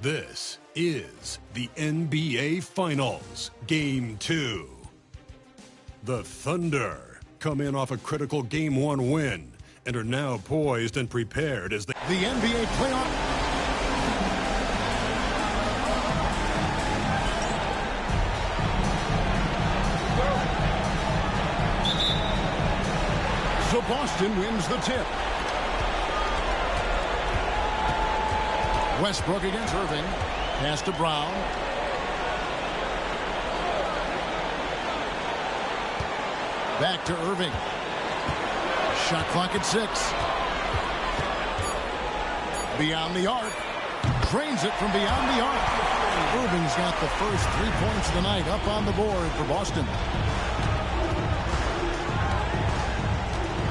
This is the NBA Finals, Game 2. The Thunder come in off a critical Game 1 win and are now poised and prepared as the NBA playoff. So Boston wins the tip. Westbrook against Irving. Pass to Brown. Back to Irving. Shot clock at 6. Beyond the arc. Drains it from beyond the arc. Irving's got the first 3 points of the night up on the board for Boston.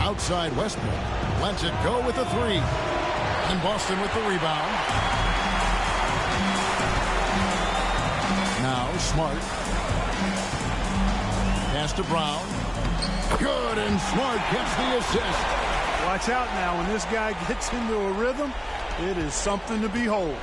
Outside Westbrook. Lets it go with a 3. And Boston with the rebound. Now Smart. Pass to Brown. Good, and Smart gets the assist. Watch out now. When this guy gets into a rhythm, it is something to behold.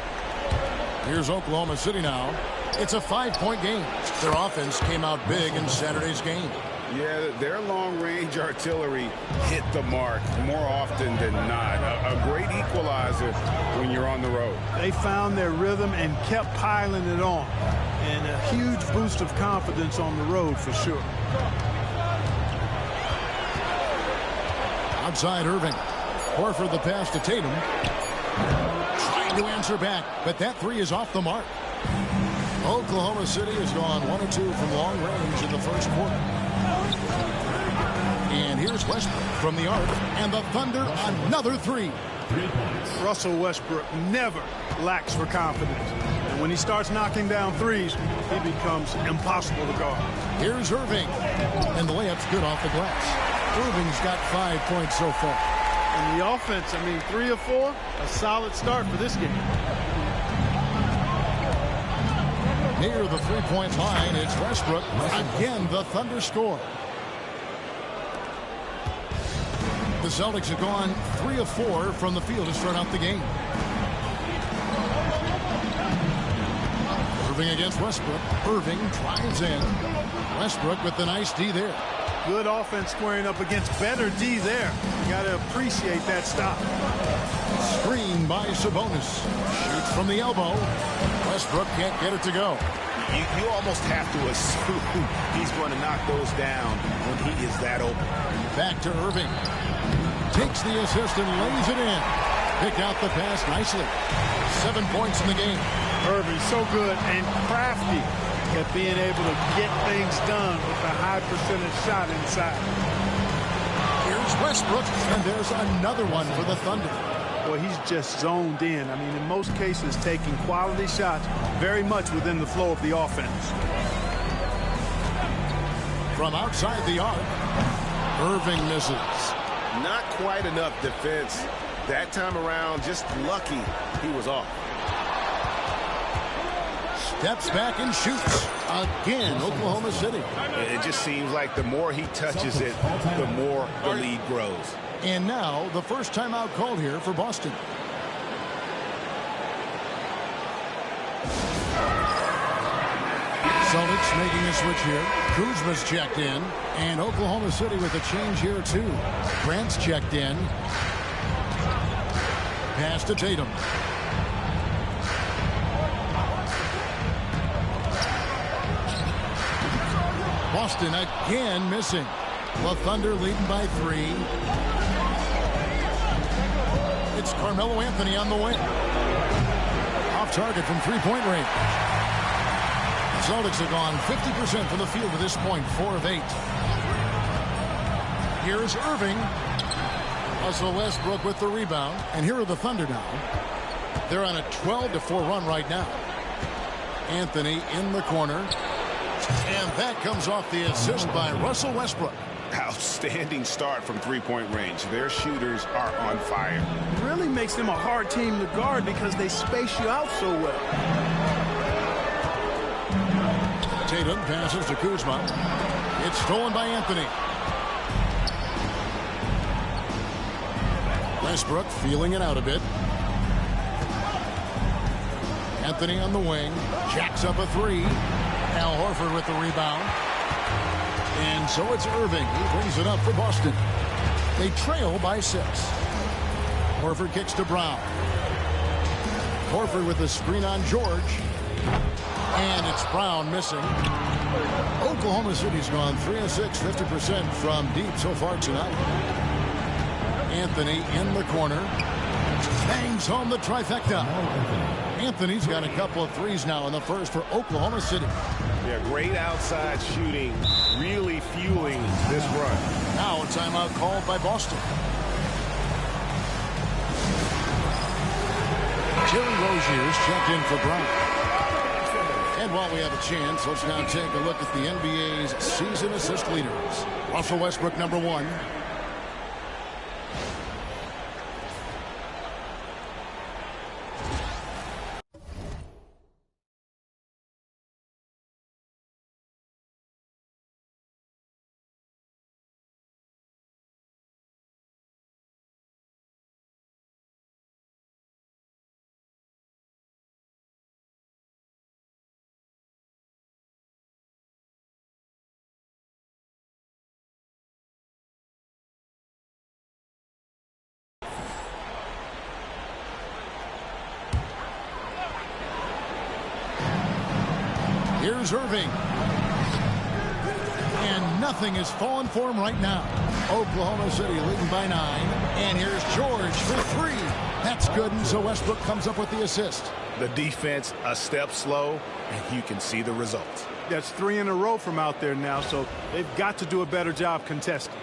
Here's Oklahoma City now. It's a 5-point game. Their offense came out big in Saturday's game. Yeah, their long-range artillery hit the mark more often than not. A great equalizer when you're on the road. They found their rhythm and kept piling it on. And a huge boost of confidence on the road for sure. Outside Irving. Horford the pass to Tatum. Trying to answer back, but that 3 is off the mark. Oklahoma City has gone 1 of 2 from long range in the first quarter. And here's Westbrook from the arc, and the Thunder another 3. Russell Westbrook never lacks for confidence. And when he starts knocking down threes, he becomes impossible to guard. Here's Irving, and the layup's good off the glass. Irving's got 5 points so far. And the offense, 3 of 4, a solid start for this game. Near the 3-point line, it's Westbrook. Again, the Thunder score. The Celtics have gone 3 of 4 from the field to start out the game. Irving against Westbrook. Irving drives in. Westbrook with the nice D there. Good offense squaring up against better D there. You got to appreciate that stop. Screen by Sabonis. Shoots from the elbow. Westbrook can't get it to go. You almost have to assume he's going to knock those down when he is that open. Back to Irving. Takes the assist and lays it in. Pick out the pass nicely. 7 points in the game. Irving so good and crafty at being able to get things done with a high percentage shot inside. Here's Westbrook, and there's another one for the Thunder. Well, he's just zoned in. In most cases, taking quality shots very much within the flow of the offense. From outside the arc, Irving misses. Not quite enough defense. That time around, just lucky he was off. Steps back and shoots. Again, Oklahoma City. It just seems like the more he touches it, the more the lead grows. And now, the first timeout called here for Boston. Celtics making a switch here. Kuzma's checked in. And Oklahoma City with a change here, too. Grant's checked in. Pass to Tatum. Boston again missing. The Thunder leading by 3. It's Carmelo Anthony on the wing. Off target from 3-point range. The Celtics have gone 50% from the field to this point, 4 of 8. Here's Irving. Russell Westbrook with the rebound. And here are the Thunder now. They're on a 12-4 run right now. Anthony in the corner. And that comes off the assist by Russell Westbrook. Outstanding start from 3-point range. Their shooters are on fire. It really makes them a hard team to guard because they space you out so well. Tatum passes to Kuzma. It's stolen by Anthony. Westbrook feeling it out a bit. Anthony on the wing. Jacks up a three. Al Horford with the rebound. And so it's Irving. He brings it up for Boston. They trail by 6. Horford kicks to Brown. Horford with the screen on George. And it's Brown missing. Oklahoma City's gone 3 of 6, 50% from deep so far tonight. Anthony in the corner. Bangs home the trifecta. Anthony's got a couple of threes now in the first for Oklahoma City. Yeah, great outside shooting, really fueling this run. Now a timeout called by Boston. Terry Rozier's checked in for Brown. And while we have a chance, let's now take a look at the NBA's season assist leaders. Russell Westbrook, number 1. Here's Irving. And nothing is falling for him right now. Oklahoma City leading by 9. And here's George for 3. That's good, and so Westbrook comes up with the assist. The defense a step slow, and you can see the results. That's 3 in a row from out there now, so they've got to do a better job contesting.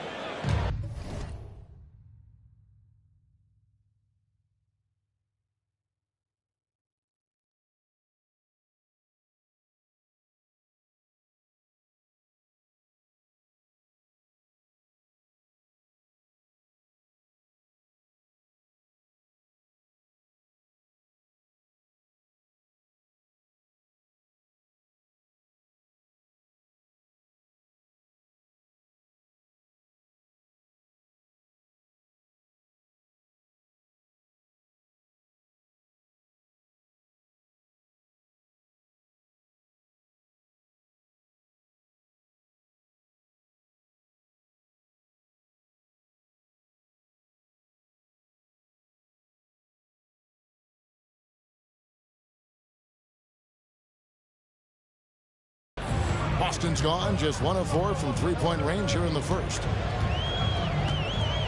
Boston's gone just 1 of 4 from three-point range here in the first.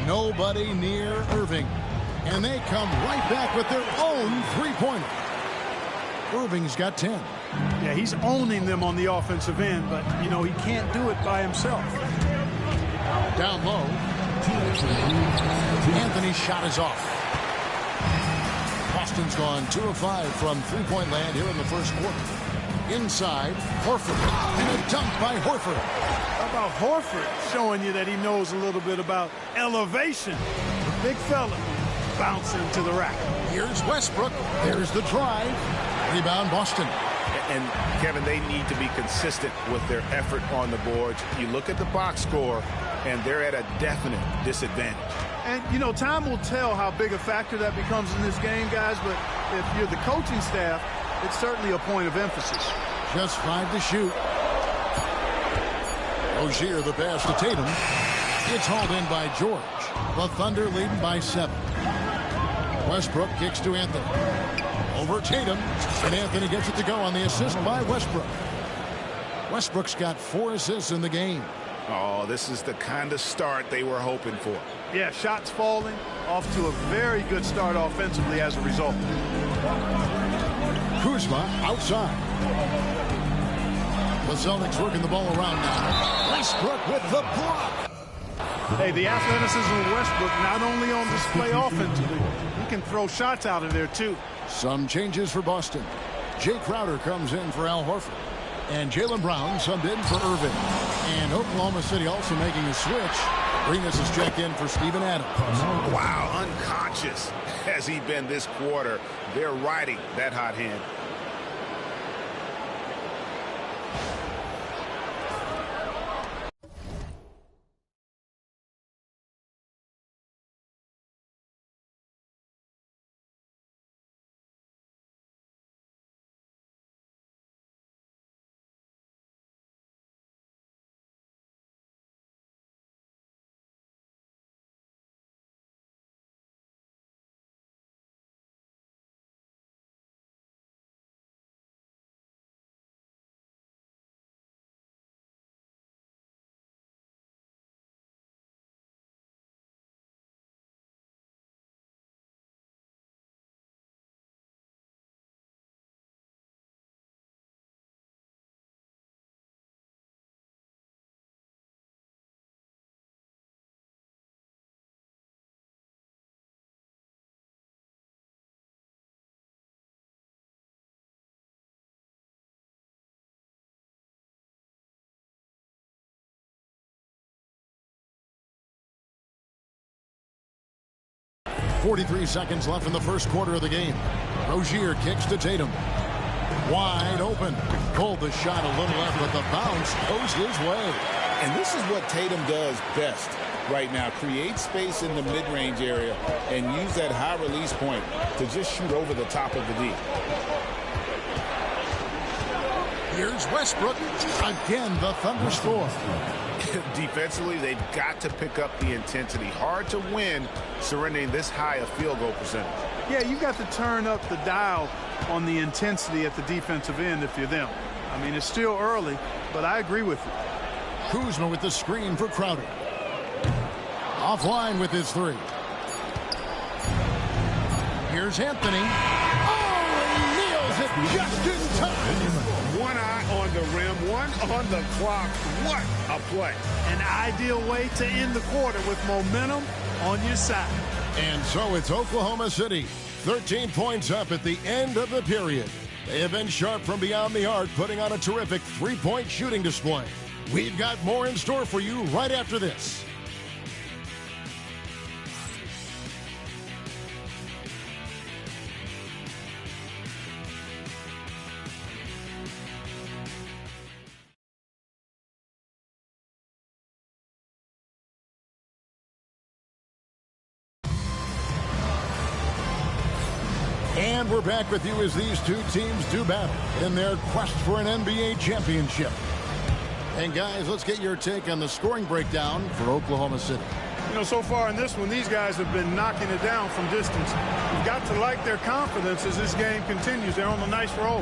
Nobody near Irving. And they come right back with their own three-pointer. Irving's got 10. Yeah, he's owning them on the offensive end, but, you know, he can't do it by himself. Down low. Anthony's shot is off. Boston's gone 2 of 5 from three-point land here in the first quarter. Inside, Horford. And a dunk by Horford. How about Horford showing you that he knows a little bit about elevation? Big fella bouncing to the rack. Here's Westbrook. There's the drive. Rebound, Boston. And, Kevin, they need to be consistent with their effort on the boards. You look at the box score, and they're at a definite disadvantage. And, you know, time will tell how big a factor that becomes in this game, guys, but if you're the coaching staff, it's certainly a point of emphasis. Just 5 to shoot. Rozier the pass to Tatum. It's hauled in by George. The Thunder leading by 7. Westbrook kicks to Anthony. Over Tatum. And Anthony gets it to go on the assist by Westbrook. Westbrook's got 4 assists in the game. Oh, this is the kind of start they were hoping for. Yeah, shots falling. Off to a very good start offensively as a result. Kuzma outside. The Celtics working the ball around now. Westbrook with the block. Hey, the athleticism of Westbrook not only on display offensively, he can throw shots out of there too. Some changes for Boston. Jay Crowder comes in for Al Horford. And Jaylen Brown subbed in for Irving. And Oklahoma City also making a switch. Remus is checked in for Steven Adams. Wow, unconscious has he been this quarter. They're riding that hot hand. 43 seconds left in the first quarter of the game. Rozier kicks to Tatum. Wide open. Pulled the shot a little left, but the bounce goes his way. And this is what Tatum does best right now. Create space in the mid-range area and use that high release point to just shoot over the top of the D. Here's Westbrook. Again, the Thunder score. Defensively, they've got to pick up the intensity. Hard to win surrendering this high a field goal percentage. Yeah, you got to turn up the dial on the intensity at the defensive end if you're them. I mean, it's still early, but I agree with you. Kuzma with the screen for Crowder. Offline with his three. Here's Anthony. Oh, and he nails it just in time. One eye on the rim, one on the clock. What a play. An ideal way to end the quarter with momentum on your side. And so it's Oklahoma City. 13 points up at the end of the period. They have been sharp from beyond the arc, putting on a terrific three-point shooting display. We've got more in store for you right after this. And we're back with you as these two teams do battle in their quest for an NBA championship. And guys, let's get your take on the scoring breakdown for Oklahoma City. You know, so far in this one, these guys have been knocking it down from distance. You've got to like their confidence as this game continues. They're on a nice roll.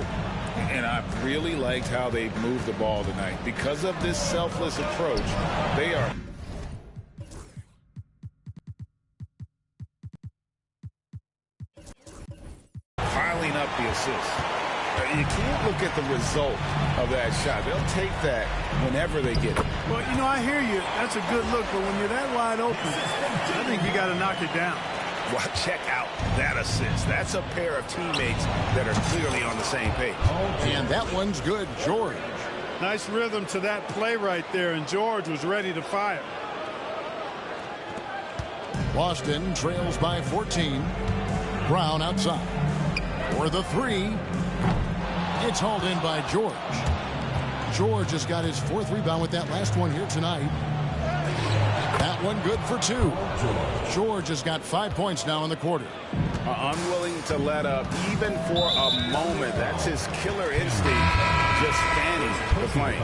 And I've really liked how they've moved the ball tonight. Because of this selfless approach, they are piling up the assists. You can't look at the result of that shot. They'll take that whenever they get it. Well, you know, I hear you. That's a good look, but when you're that wide open, I think you got to knock it down. Well, check out that assist. That's a pair of teammates that are clearly on the same page. And that one's good, George. Nice rhythm to that play right there, and George was ready to fire. Boston trails by 14. Brown outside. For the three. It's hauled in by George. George has got his fourth rebound with that last one here tonight. That one good for two. George has got 5 points now in the quarter. Unwilling to let up even for a moment. That's his killer instinct, just fanning the flame.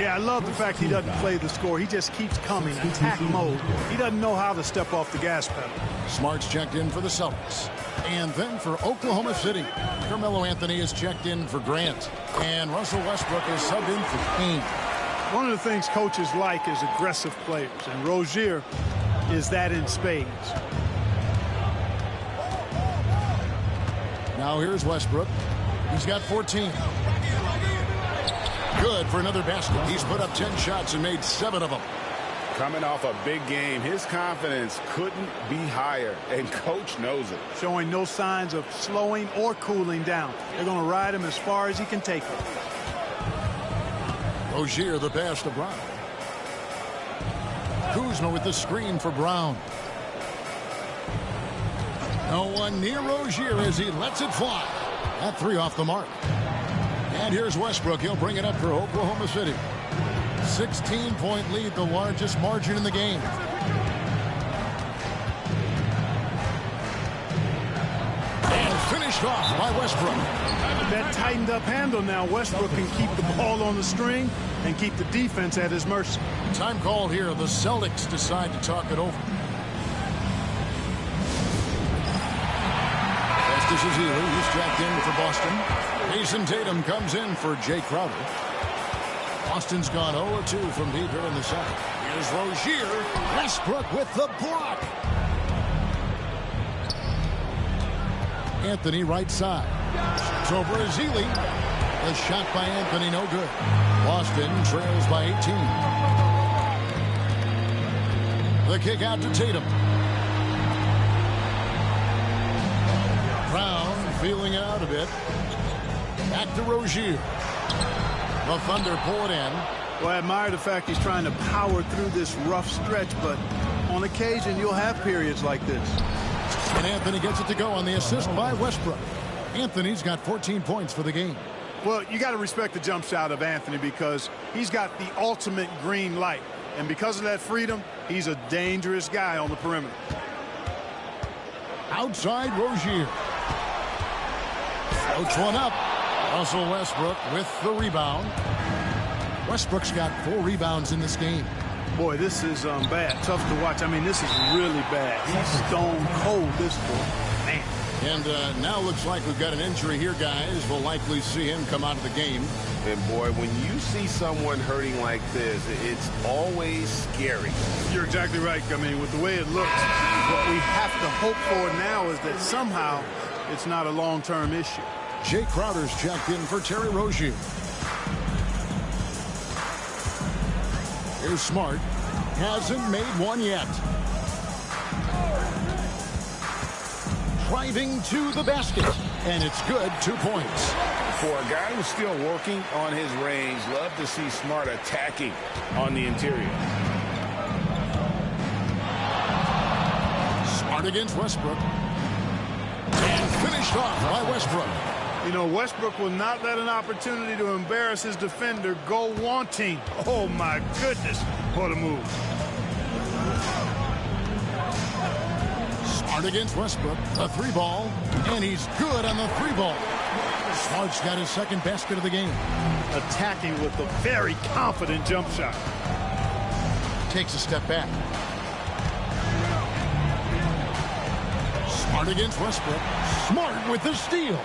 Yeah, I love the fact he doesn't play the score. He just keeps coming, attack mode. He doesn't know how to step off the gas pedal. Smart's checked in for the Celtics. And then for Oklahoma City, Carmelo Anthony is checked in for Grant. And Russell Westbrook is subbed in for Payne. One of the things coaches like is aggressive players, and Rozier is that in spades. Now here's Westbrook. He's got 14. Good for another basket. He's put up 10 shots and made 7 of them. Coming off a big game, his confidence couldn't be higher, and coach knows it. Showing no signs of slowing or cooling down. They're going to ride him as far as he can take him. Rozier the pass to Brown. Kuzma with the screen for Brown. No one near Rozier as he lets it fly. That three off the mark. And here's Westbrook. He'll bring it up for Oklahoma City. 16-point lead, the largest margin in the game. And finished off by Westbrook. That tightened up handle now. Westbrook can keep the ball on the string and keep the defense at his mercy. Time called here. The Celtics decide to talk it over. This is Ely. He's tracked in for Boston. Jason Tatum comes in for Jay Crowder. Boston's gone 0-2 from deep here in the second. Here's Rozier. Westbrook with the block. Anthony right side. It's over as Ely. The shot by Anthony, no good. Boston trails by 18. The kick out to Tatum. Brown feeling it out a bit. Back to Rozier. The Thunder pull it in. Well, I admire the fact he's trying to power through this rough stretch, but on occasion you'll have periods like this. And Anthony gets it to go on the assist by Westbrook. Anthony's got 14 points for the game. Well, you got to respect the jump shot of Anthony because he's got the ultimate green light. And because of that freedom, he's a dangerous guy on the perimeter. Outside Rozier. Floats one up. Russell Westbrook with the rebound. Westbrook's got 4 rebounds in this game. Boy, this is bad. Tough to watch. I mean, this is really bad. He's stone cold, this boy. Man. And now looks like we've got an injury here, guys. We'll likely see him come out of the game. And, boy, when you see someone hurting like this, it's always scary. You're exactly right. I mean, with the way it looks, what we have to hope for now is that somehow it's not a long-term issue. Jay Crowder's checked in for Terry Rozier. Here's Smart. Hasn't made one yet. Driving to the basket. And it's good. 2 points. For a guy who's still working on his range, love to see Smart attacking on the interior. Smart against Westbrook. And finished off by Westbrook. You know, Westbrook will not let an opportunity to embarrass his defender go wanting. Oh, my goodness. What a move. Smart against Westbrook. A 3-ball. And he's good on the 3-ball. Smart's got his second basket of the game. Attacking with a very confident jump shot. Takes a step back. Smart against Westbrook. Smart with the steal.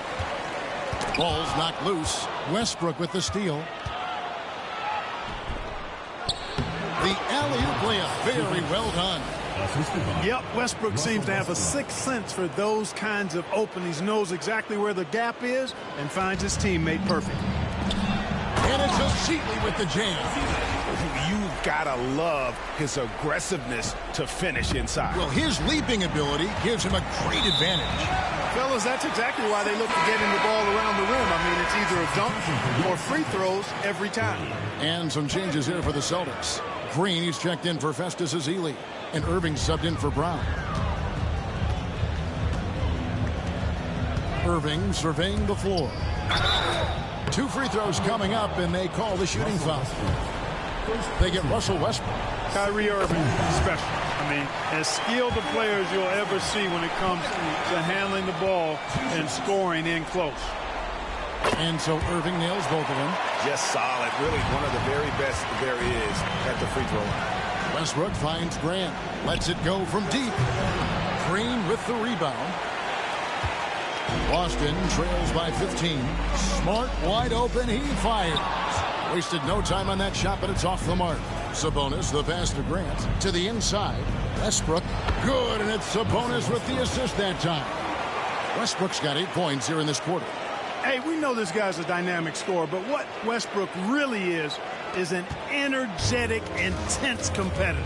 Ball's knocked loose. Westbrook with the steal. The alley-oop layup. Very well done. Yep, Westbrook seems to have a sixth sense for those kinds of openings. Knows exactly where the gap is and finds his teammate perfect. And it's Oshitli with the jam. You've got to love his aggressiveness to finish inside. Well, his leaping ability gives him a great advantage. Fellas, that's exactly why they look to getting the ball around the rim. I mean, it's either a dunk or free throws every time. And some changes here for the Celtics. Green, he's checked in for Festus Ezeli. And Irving subbed in for Brown. Irving surveying the floor. 2 free throws coming up, and they call the shooting foul. They get Russell Westbrook. Kyrie Irving, special. I mean, as skilled a player as you'll ever see when it comes to handling the ball and scoring in close. And so Irving nails both of them. Just solid. Really one of the very best there is at the free throw line. Westbrook finds Grant. Lets it go from deep. Green with the rebound. Boston trails by 15. Smart wide open. He fires. Wasted no time on that shot, but it's off the mark. Sabonis, the pass to Grant. To the inside. Westbrook. Good, and it's Sabonis with the assist that time. Westbrook's got 8 points here in this quarter. Hey, we know this guy's a dynamic scorer, but what Westbrook really is an energetic, intense competitor.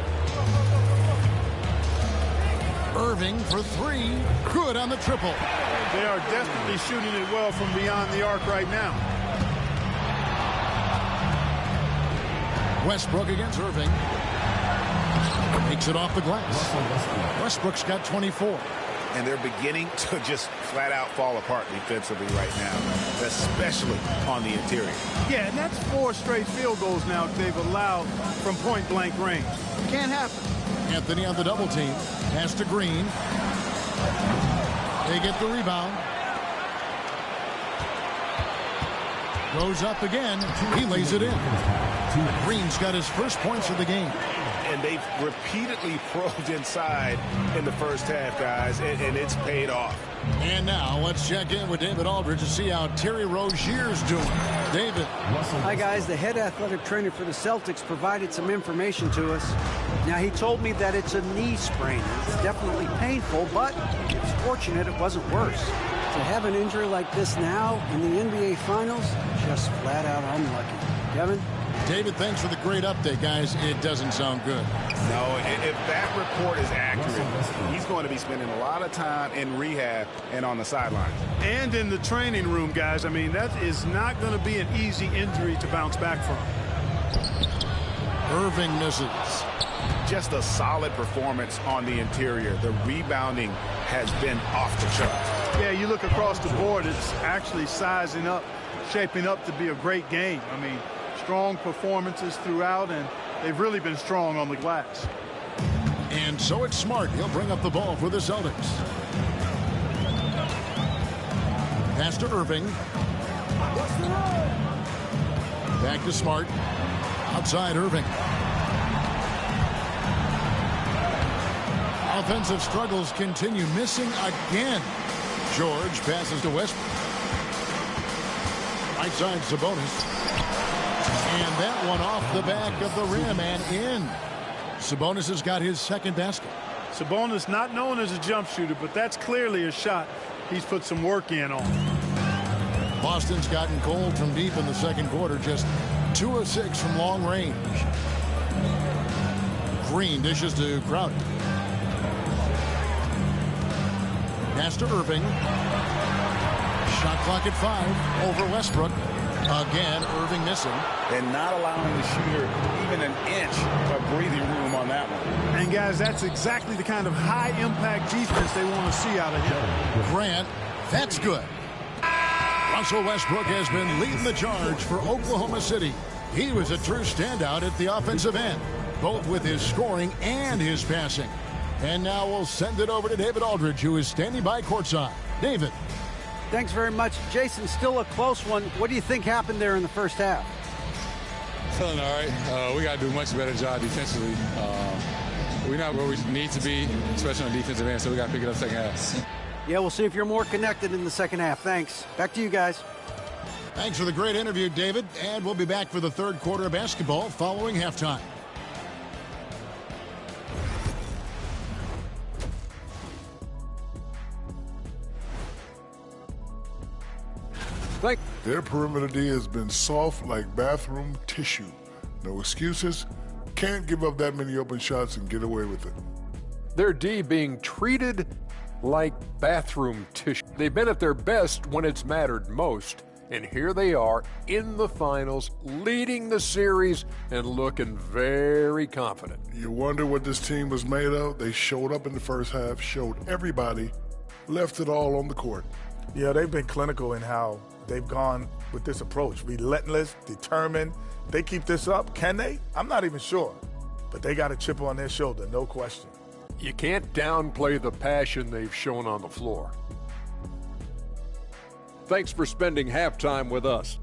Irving for 3. Good on the triple. They are desperately shooting it well from beyond the arc right now. Westbrook against Irving. Takes it off the glass. Westbrook's got 24. And they're beginning to just flat out fall apart defensively right now, especially on the interior. Yeah, and that's 4 straight field goals now they've allowed from point-blank range. Can't happen. Anthony on the double team. Pass to Green. They get the rebound. Goes up again. He lays it in. Green's got his first points of the game. And they've repeatedly probed inside in the first half, guys, and it's paid off. And now let's check in with David Aldridge to see how Terry Rozier's doing. David. Hi, guys. The head athletic trainer for the Celtics provided some information to us. Now, he told me that it's a knee sprain. It's definitely painful, but it's fortunate it wasn't worse. To have an injury like this now in the NBA Finals, just flat out unlucky. Kevin? David, thanks for the great update, guys. It doesn't sound good. No, if that report is accurate, he's going to be spending a lot of time in rehab and on the sideline. And in the training room, guys. I mean, that is not going to be an easy injury to bounce back from. Irving misses. just a solid performance on the interior. The rebounding has been off the charts. Yeah, you look across the board, it's actually sizing up, shaping up to be a great game. I mean, strong performances throughout, and they've really been strong on the glass. And so it's Smart. He'll bring up the ball for the Celtics. Pass to Irving. Back to Smart. Outside Irving. Offensive struggles continue. Missing again. George passes to Westbrook. Right side Sabonis. And that one off the back of the rim and in. Sabonis has got his second basket. Sabonis not known as a jump shooter, but that's clearly a shot he's put some work in on. Boston's gotten cold from deep in the second quarter. Just 2 of 6 from long range. Green dishes to Crowder. Pass to Irving. Shot clock at 5 over Westbrook. Again, Irving missing. And not allowing the shooter even an inch of breathing room on that one. And, guys, that's exactly the kind of high-impact defense they want to see out of him. Grant, that's good. Russell Westbrook has been leading the charge for Oklahoma City. He was a true standout at the offensive end, both with his scoring and his passing. And now we'll send it over to David Aldridge, who is standing by courtside. David. Thanks very much. Jason, still a close one. What do you think happened there in the first half? Feeling all right. We got to do a much better job defensively. We're not where we need to be, especially on the defensive end, so we got to pick it up second half. Yeah, we'll see if you're more connected in the second half. Thanks. Back to you guys. Thanks for the great interview, David. And we'll be back for the third quarter of basketball following halftime. Their perimeter D has been soft like bathroom tissue. No excuses. Can't give up that many open shots and get away with it. Their D being treated like bathroom tissue. They've been at their best when it's mattered most. And here they are in the finals, leading the series and looking very confident. You wonder what this team was made of? They showed up in the first half, showed everybody, left it all on the court. Yeah, they've been clinical in how they've gone with this approach. Relentless, determined. They keep this up. Can they? I'm not even sure. But they got a chip on their shoulder, no question. You can't downplay the passion they've shown on the floor. Thanks for spending halftime with us.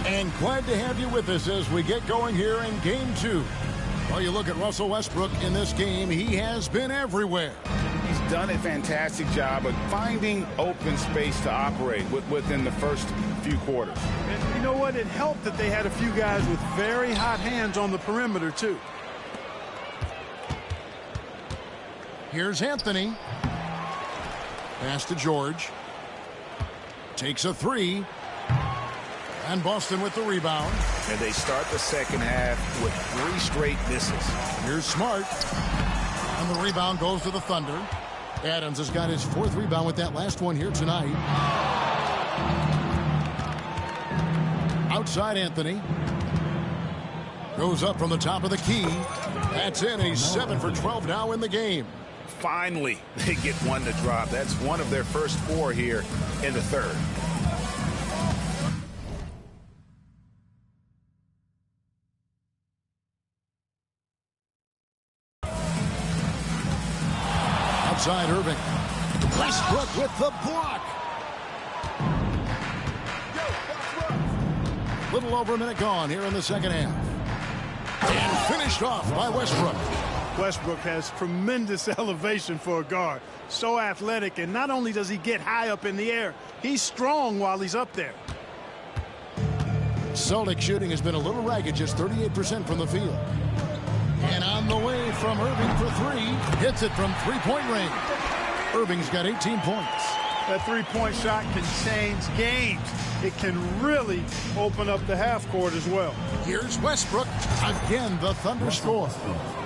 And glad to have you with us as we get going here in Game 2. Well, you look at Russell Westbrook in this game, he has been everywhere. He's done a fantastic job of finding open space to operate within the first few quarters. And you know what? It helped that they had a few guys with very hot hands on the perimeter, too. Here's Anthony. Pass to George. Takes a 3. And Boston with the rebound. And they start the second half with 3 straight misses. Here's Smart. And the rebound goes to the Thunder. Adams has got his 4th rebound with that last one here tonight. Outside Anthony. Goes up from the top of the key. That's in. He's 7 for 12 now in the game. Finally, they get one to drop. That's one of their first 4 here in the third. Outside Irving. Westbrook with the block. Little over a minute gone here in the second half. And finished off by Westbrook. Westbrook has tremendous elevation for a guard. So athletic, and not only does he get high up in the air, he's strong while he's up there. Celtic shooting has been a little ragged, just 38% from the field. And on the way from Irving for 3. Hits it from three-point range. Irving's got 18 points. That three-point shot can change games. It can really open up the half court as well. Here's Westbrook. Again, the Thunder score.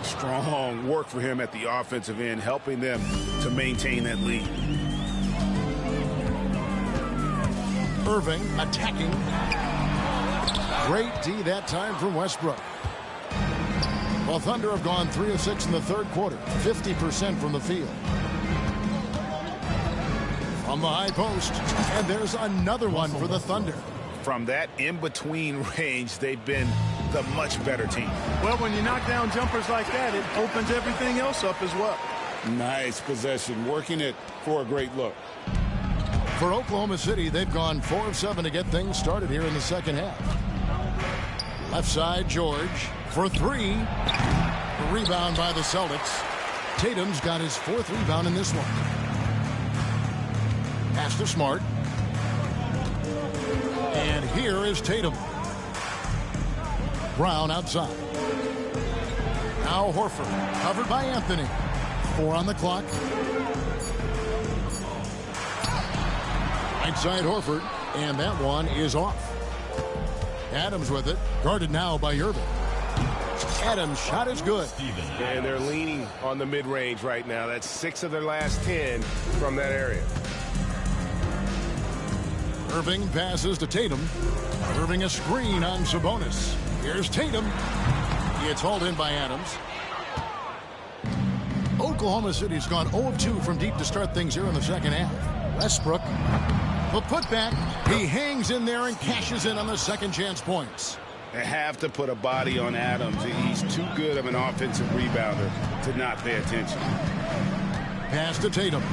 Strong work for him at the offensive end, helping them to maintain that lead. Irving attacking. Great D that time from Westbrook. The Thunder have gone 3 of 6 in the third quarter, 50% from the field. From the high post, and there's another one for the Thunder. From that in-between range, they've been the much better team. Well, when you knock down jumpers like that, it opens everything else up as well. Nice possession, working it for a great look. For Oklahoma City, they've gone 4 of 7 to get things started here in the second half. Left side, George for 3. The rebound by the Celtics. Tatum's got his 4th rebound in this one. Pass to Smart. And here is Tatum. Brown outside. Now Horford, covered by Anthony. 4 on the clock. Right side Horford, and that one is off. Adams with it, guarded now by Irving. Adams' shot is good. And they're leaning on the mid-range right now. That's 6 of their last 10 from that area. Irving passes to Tatum. Irving a screen on Sabonis. Here's Tatum. It's hauled in by Adams. Oklahoma City's gone 0 of 2 from deep to start things here in the second half. Westbrook, the putback. He hangs in there and cashes in on the second chance points. They have to put a body on Adams. He's too good of an offensive rebounder to not pay attention. Pass to Tatum.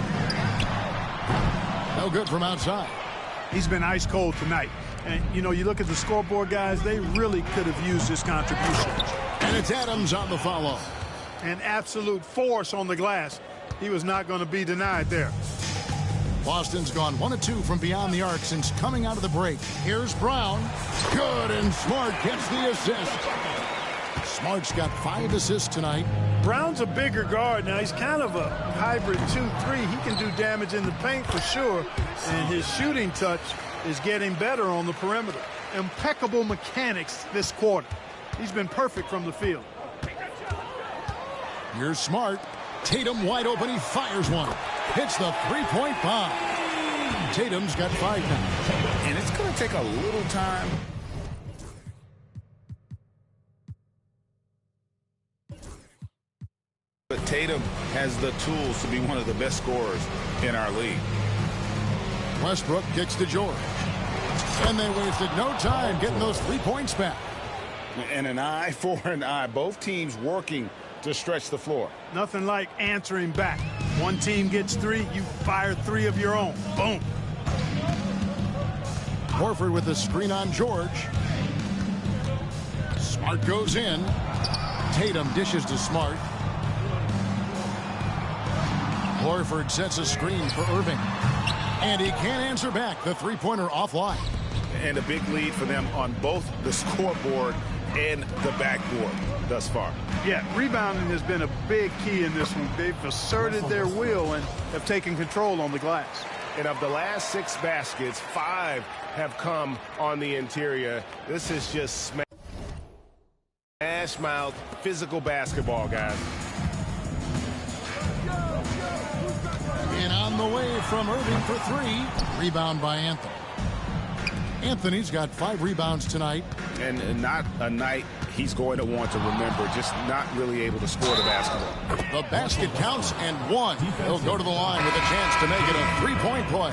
No good from outside. He's been ice cold tonight. And, you know, you look at the scoreboard, guys, they really could have used his contribution. And it's Adams on the follow. An absolute force on the glass. He was not going to be denied there. Boston's gone 1 of 2 from beyond the arc since coming out of the break. Here's Brown. Good, and Smart gets the assist. Smart's got 5 assists tonight. Brown's a bigger guard. Now, he's kind of a hybrid 2-3. He can do damage in the paint for sure. And his shooting touch is getting better on the perimeter. Impeccable mechanics this quarter. He's been perfect from the field. Here's Smart. Tatum wide open. He fires one. Hits the three-point bomb. Tatum's got 5 now. And it's going to take a little time. But Tatum has the tools to be one of the best scorers in our league. Westbrook kicks to George. And they wasted no time getting those 3 points back. And an eye for an eye. Both teams working to stretch the floor. Nothing like answering back. One team gets 3, you fire 3 of your own. Boom. Horford with the screen on George. Smart goes in. Tatum dishes to Smart. Horford sets a screen for Irving. And he can't answer back. The three-pointer offline. And a big lead for them on both the scoreboard and the backboard thus far. Yeah, rebounding has been a big key in this one. They've asserted their will and have taken control on the glass. And of the last 6 baskets, 5 have come on the interior. This is just smash mouth physical basketball, guys. And on the way from Irving for 3. Rebound by Anthony. Anthony's got 5 rebounds tonight. And not a night he's going to want to remember, just not really able to score the basketball. The basket counts and 1. He'll go to the line with a chance to make it a 3-point play.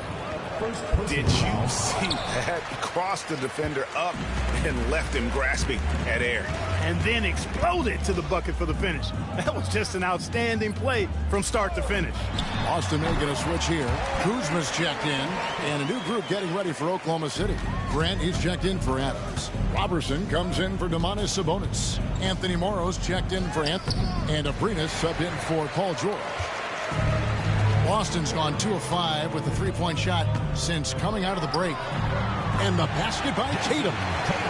Did you see that? He crossed the defender up and left him grasping at air. And then exploded to the bucket for the finish. That was just an outstanding play from start to finish. Boston making a switch here. Kuzma's checked in. And a new group getting ready for Oklahoma City. Grant, he's checked in for Adams. Robertson comes in for Domantas Sabonis. Anthony Morrow's checked in for Anthony. And Abrinas subbed in for Paul George. Boston's gone 2 of 5 with the 3-point shot since coming out of the break. And the basket by Tatum.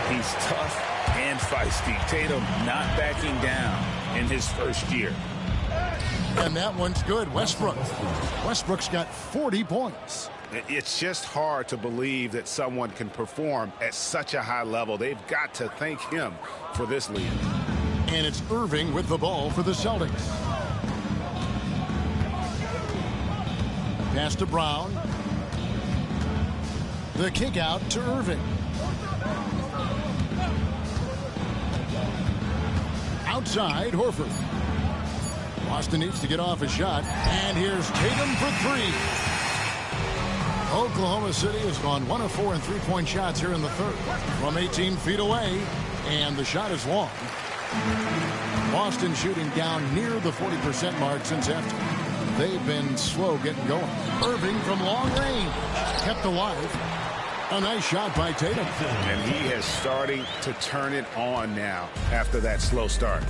He's tough and feisty. Tatum not backing down in his first year. And that one's good. Westbrook's got 40 points. It's just hard to believe that someone can perform at such a high level. They've got to thank him for this lead. And it's Irving with the ball for the Celtics. Pass to Brown. The kick out to Irving. Outside, Horford. Boston needs to get off a shot. And here's Tatum for three. Oklahoma City has gone 1 of 4 in three-point shots here in the third. From 18 feet away. And the shot is long. Boston shooting down near the 40% mark since halftime. They've been slow getting going. Irving from long range. Kept alive. A nice shot by Tatum. And he is starting to turn it on now after that slow start.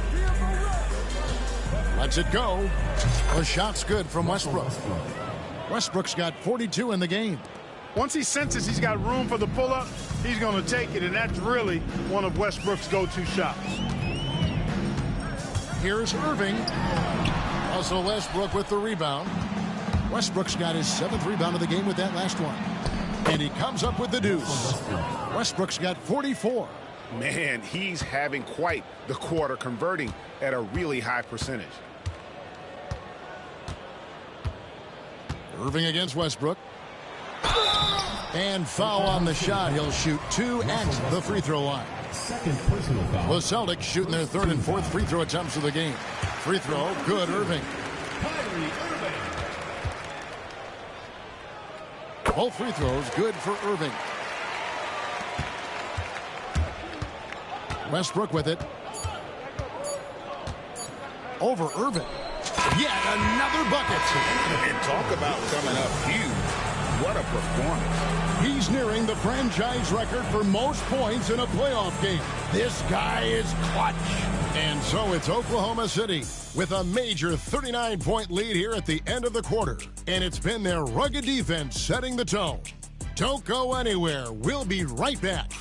Lets it go. The shot's good from Westbrook. Westbrook's got 42 in the game. Once he senses he's got room for the pull-up, he's going to take it, and that's really one of Westbrook's go-to shots. Here's Irving. Russell Westbrook with the rebound. Westbrook's got his 7th rebound of the game with that last one. And he comes up with the deuce. Westbrook's got 44. Man, he's having quite the quarter, converting at a really high percentage. Irving against Westbrook. And foul on the shot. He'll shoot 2 at the free throw line. The Celtics shooting their 3rd and 4th free throw attempts of the game. Free throw, good, Irving. Both free throws good for Irving. Westbrook with it. Over Irving. Yet another bucket. And talk about coming up huge. What a performance. He's nearing the franchise record for most points in a playoff game. This guy is clutch. And so it's Oklahoma City with a major 39-point lead here at the end of the quarter. And it's been their rugged defense setting the tone. Don't go anywhere. We'll be right back.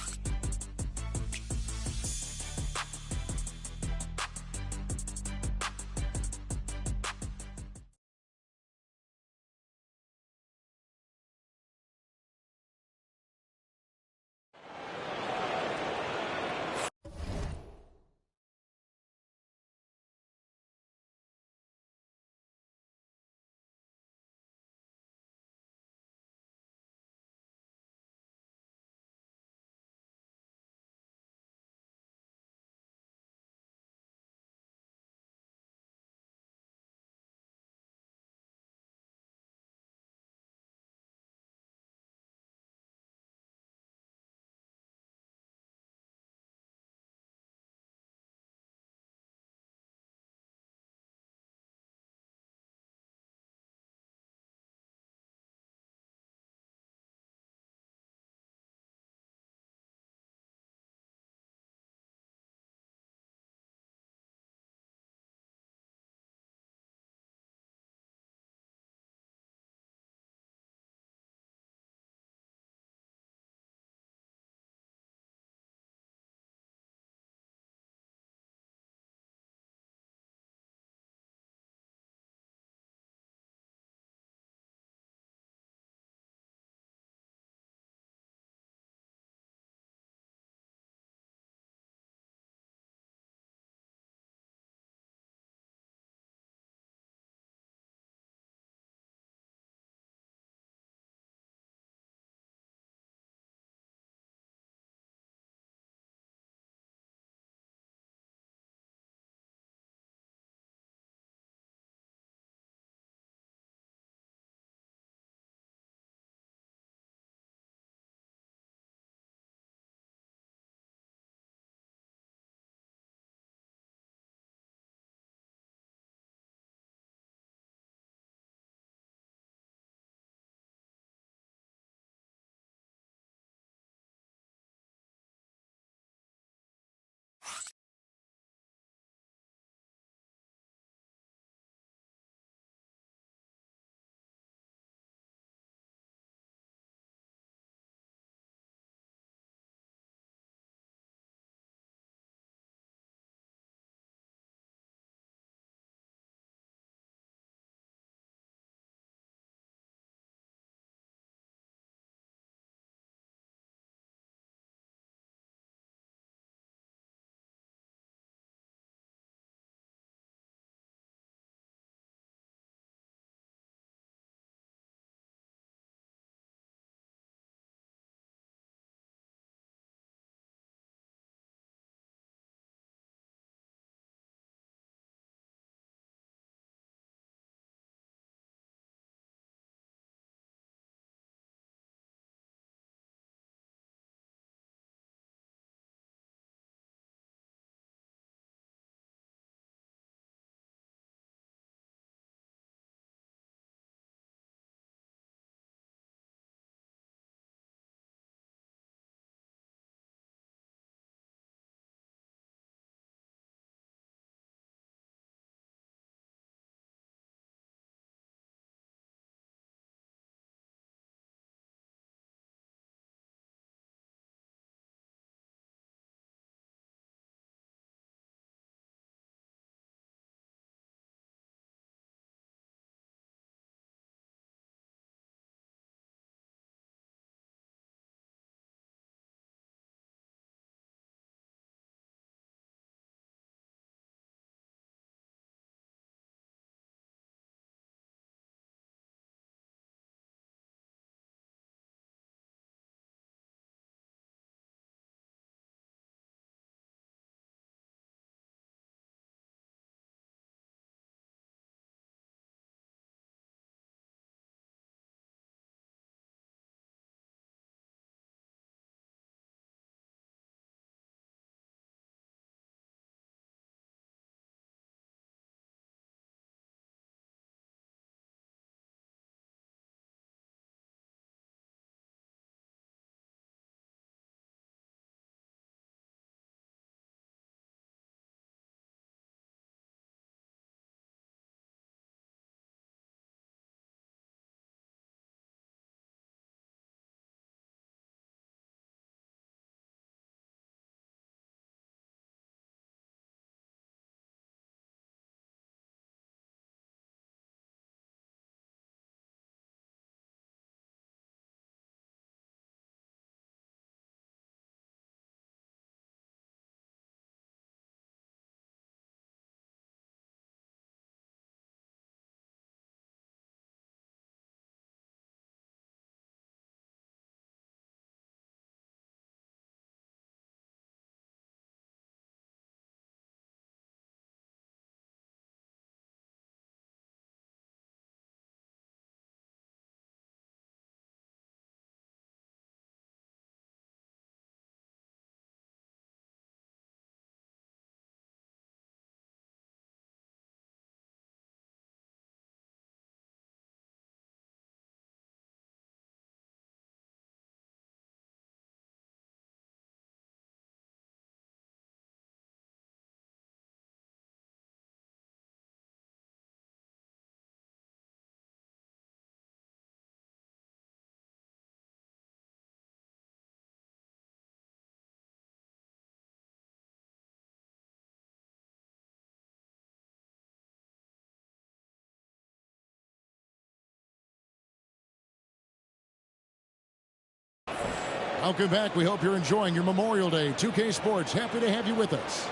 Welcome back. We hope you're enjoying your Memorial Day. 2K Sports, happy to have you with us.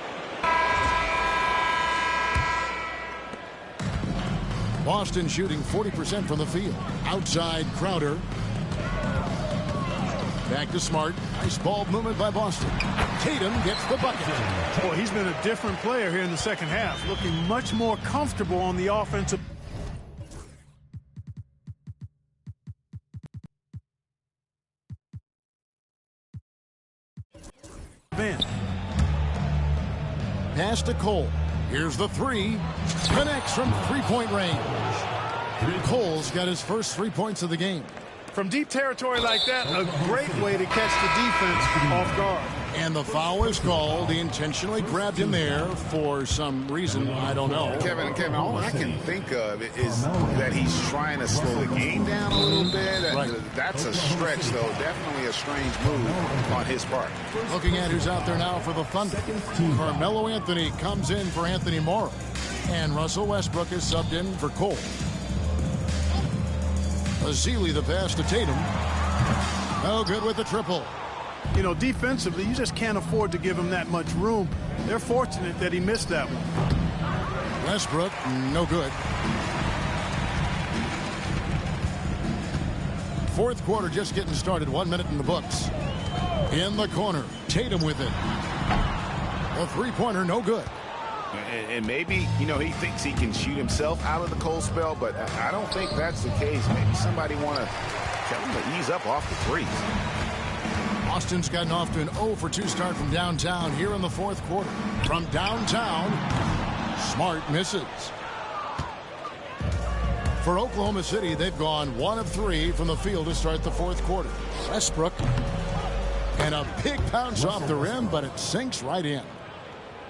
Boston shooting 40% from the field. Outside Crowder. Back to Smart. Nice ball movement by Boston. Tatum gets the bucket. Boy, he's been a different player here in the second half. Looking much more comfortable on the offensive. Pass to Cole. Here's the three. Connects from three-point range. Cole's got his first 3 points of the game. From deep territory like that, a great way to catch the defense off guard. And the foul is called. He intentionally grabbed him there for some reason. I don't know. Kevin, all I can think of is that he's trying to slow the game down a little bit. Right. That's a stretch, though. Definitely a strange move on his part. Looking at who's out there now for the Thunder. Carmelo Anthony comes in for Anthony Morrow. And Russell Westbrook is subbed in for Cole. Azili the pass to Tatum. No good with the triple. You know, defensively, you just can't afford to give him that much room. They're fortunate that he missed that one. Westbrook, no good. Fourth quarter just getting started. 1 minute in the books. In the corner, Tatum with it. A three-pointer, no good. And maybe, you know, he thinks he can shoot himself out of the cold spell, but I don't think that's the case. Maybe somebody want to tell him to ease up off the threes. Boston's gotten off to an 0-for-2 start from downtown here in the fourth quarter. From downtown, Smart misses. For Oklahoma City, they've gone 1 of 3 from the field to start the fourth quarter. Westbrook. And a big bounce off the rim, but it sinks right in.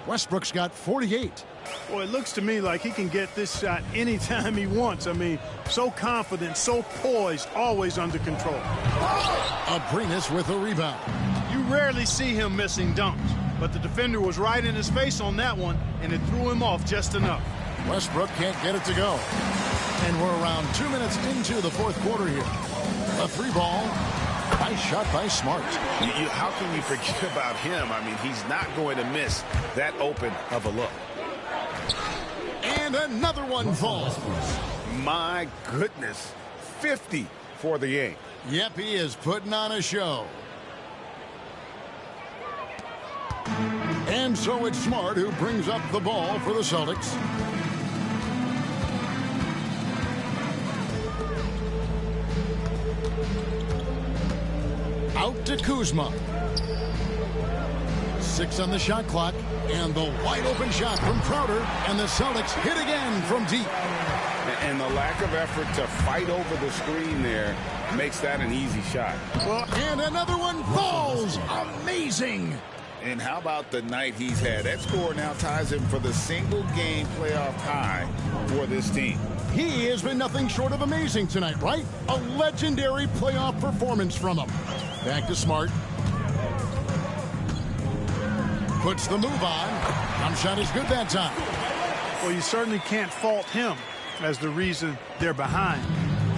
Westbrook's got 48. Well, it looks to me like he can get this shot anytime he wants. I mean, so confident, so poised, always under control. Abrinas with a rebound. You rarely see him missing dunks, but the defender was right in his face on that one, and it threw him off just enough. Westbrook can't get it to go. And we're around 2 minutes into the fourth quarter here. A three ball. Nice shot by Smart. How can you forget about him? I mean, he's not going to miss that open of a look. And another one falls. My goodness. 50 for the game. Yep, he is putting on a show. And so it's Smart who brings up the ball for the Celtics. Out to Kuzma. 6 on the shot clock. And the wide open shot from Crowder. And the Celtics hit again from deep. And the lack of effort to fight over the screen there makes that an easy shot. Well, and another one falls. Amazing. And how about the night he's had? That score now ties him for the single game playoff high for this team. He has been nothing short of amazing tonight, right? A legendary playoff performance from him. Back to Smart. Puts the move on. Jump shot is good that time. Well, you certainly can't fault him as the reason they're behind.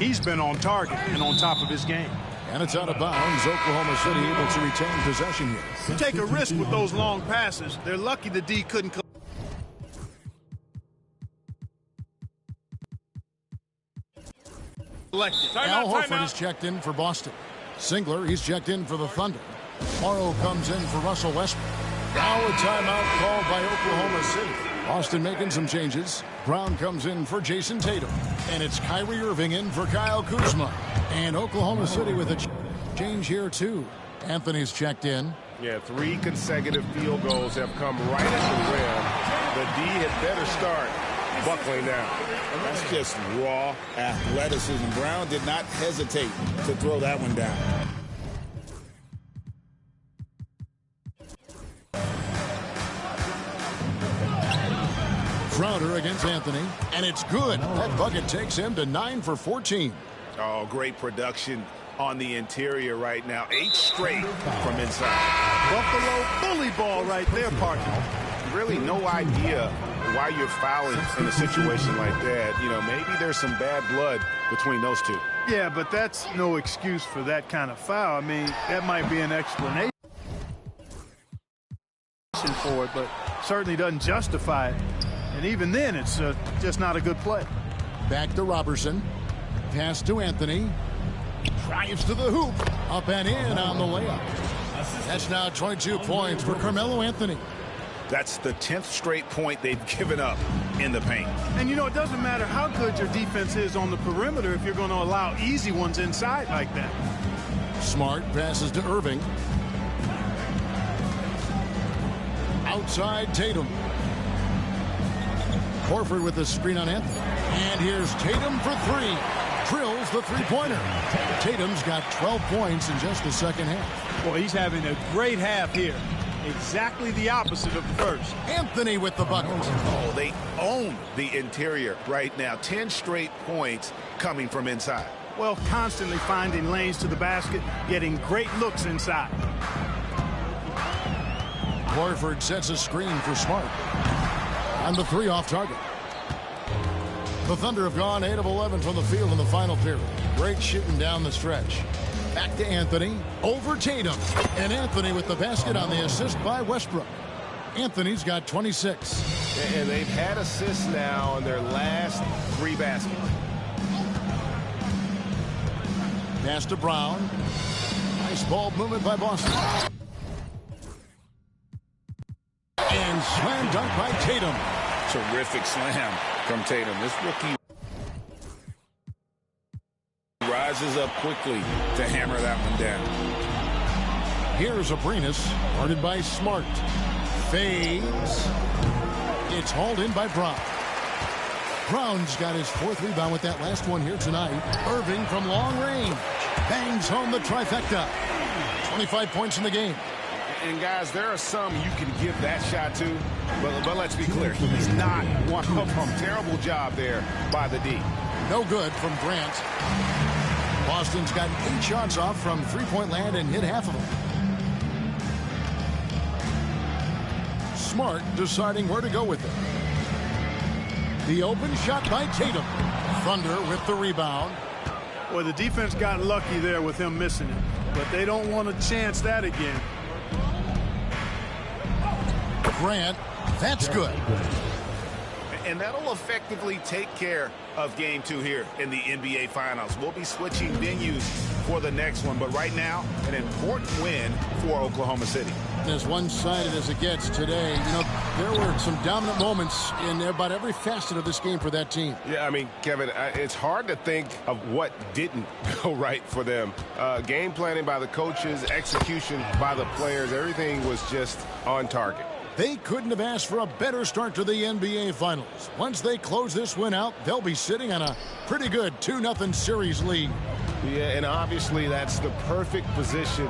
He's been on target and on top of his game. And it's out of bounds. Oklahoma City able to retain possession here. You take a risk with those long passes. They're lucky the D couldn't come. Al Horford is checked in for Boston. Singler, he's checked in for the Thunder. Morrow comes in for Russell Westbrook. Now a timeout called by Oklahoma City. Boston making some changes. Brown comes in for Jason Tatum. And it's Kyrie Irving in for Kyle Kuzma. And Oklahoma City with a change here, too. Anthony's checked in. Yeah, 3 consecutive field goals have come right at the rim. The D had better start buckling down. That's just raw athleticism. Brown did not hesitate to throw that one down. Crowder against Anthony, and it's good. That bucket takes him to 9 for 14. Oh, great production on the interior right now. 8 straight from inside. Buffalo bully ball right there, partner. really no idea why you're fouling in a situation like that. You know, maybe there's some bad blood between those two. Yeah, but that's no excuse for that kind of foul. I mean, that might be an explanation for it, but certainly doesn't justify it. And even then, it's just not a good play. Back to Robertson. Pass to Anthony. Drives to the hoop. Up and in on the layup. That's now 22 points for Carmelo Anthony. That's the 10th straight point they've given up in the paint. And, you know, it doesn't matter how good your defense is on the perimeter if you're going to allow easy ones inside like that. Smart passes to Irving. Outside Tatum. Horford with the screen on Anthony. And here's Tatum for three. Drills the three-pointer. Tatum's got 12 points in just the second half. Well, he's having a great half here. Exactly the opposite of the first. Anthony with the bucket. Oh, they own the interior right now. 10 straight points coming from inside. Well, constantly finding lanes to the basket, getting great looks inside. Horford sets a screen for Smart. And the three off target. The Thunder have gone 8 of 11 from the field in the final period. Great shooting down the stretch. Back to Anthony. Over Tatum. And Anthony with the basket on the assist by Westbrook. Anthony's got 26. And they've had assists now on their last 3 baskets. Pass to Brown. Nice ball movement by Boston. And slam dunk by Tatum. Terrific slam from Tatum. This rookie rises up quickly to hammer that one down. Here's Abrinas, guarded by Smart. Fades. It's hauled in by Brown. Brown's got his 4th rebound with that last one here tonight. Irving from long range. Bangs home the trifecta. 25 points in the game. And, guys, there are some you can give that shot to, but let's be clear. He's not one of them. Terrible job there by the D. No good from Grant. Boston's got 8 shots off from three-point land and hit half of them. Smart deciding where to go with it. The open shot by Tatum. Thunder with the rebound. Well, the defense got lucky there with him missing it, but they don't want to chance that again. Grant, that's good. And that'll effectively take care of game 2 here in the NBA Finals. We'll be switching venues for the next one, but right now, an important win for Oklahoma City. As one-sided as it gets today, you know, there were some dominant moments in about every facet of this game for that team. Yeah, I mean, Kevin, it's hard to think of what didn't go right for them. Game planning by the coaches, execution by the players, everything was just on target. They couldn't have asked for a better start to the NBA Finals. Once they close this win out, they'll be sitting on a pretty good 2-0 series lead. Yeah, and obviously that's the perfect position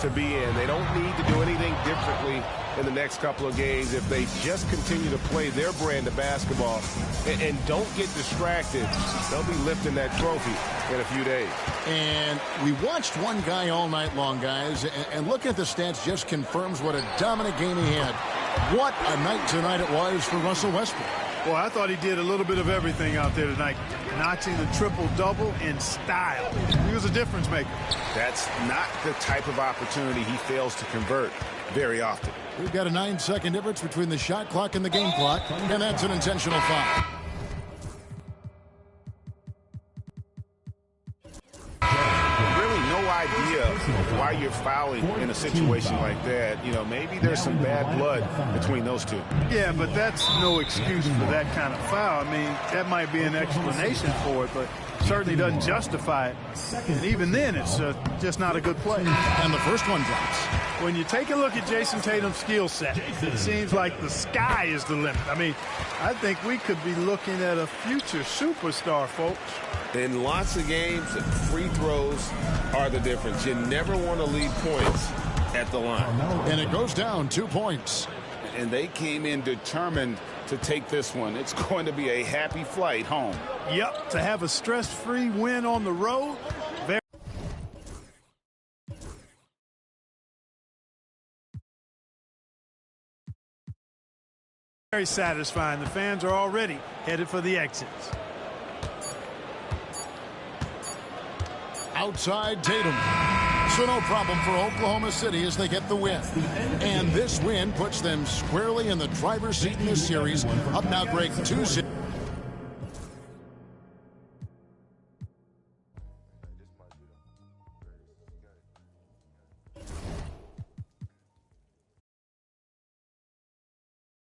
to be in. They don't need to do anything differently in the next couple of games if they just continue to play their brand of basketball and don't get distracted. They'll be lifting that trophy in a few days. And we watched one guy all night long, guys, and looking at the stats just confirms what a dominant game he had. What a night tonight it was for Russell Westbrook. Well, I thought he did a little bit of everything out there tonight, notching the triple-double in style. He was a difference maker. That's not the type of opportunity he fails to convert very often. We've got a 9-second difference between the shot clock and the game clock, and that's an intentional foul. Really no idea why you're fouling in a situation like that. You know, maybe there's some bad blood between those two. Yeah, but that's no excuse for that kind of foul. I mean, that might be an explanation for it, but certainly doesn't justify it. And even then, it's just not a good play. And the first one drops. When you take a look at Jason Tatum's skill set, it seems like the sky is the limit. I mean, I think we could be looking at a future superstar, folks. In lots of games, free throws are the difference. You never want to leave points at the line. And it goes down 2 points. And they came in determined to take this one. It's going to be a happy flight home. Yep, to have a stress-free win on the road, Very satisfying. The fans are already headed for the exits. Outside Tatum. So no problem for Oklahoma City as they get the win. And this win puts them squarely in the driver's seat in this series. Up now, Greg, 2-0.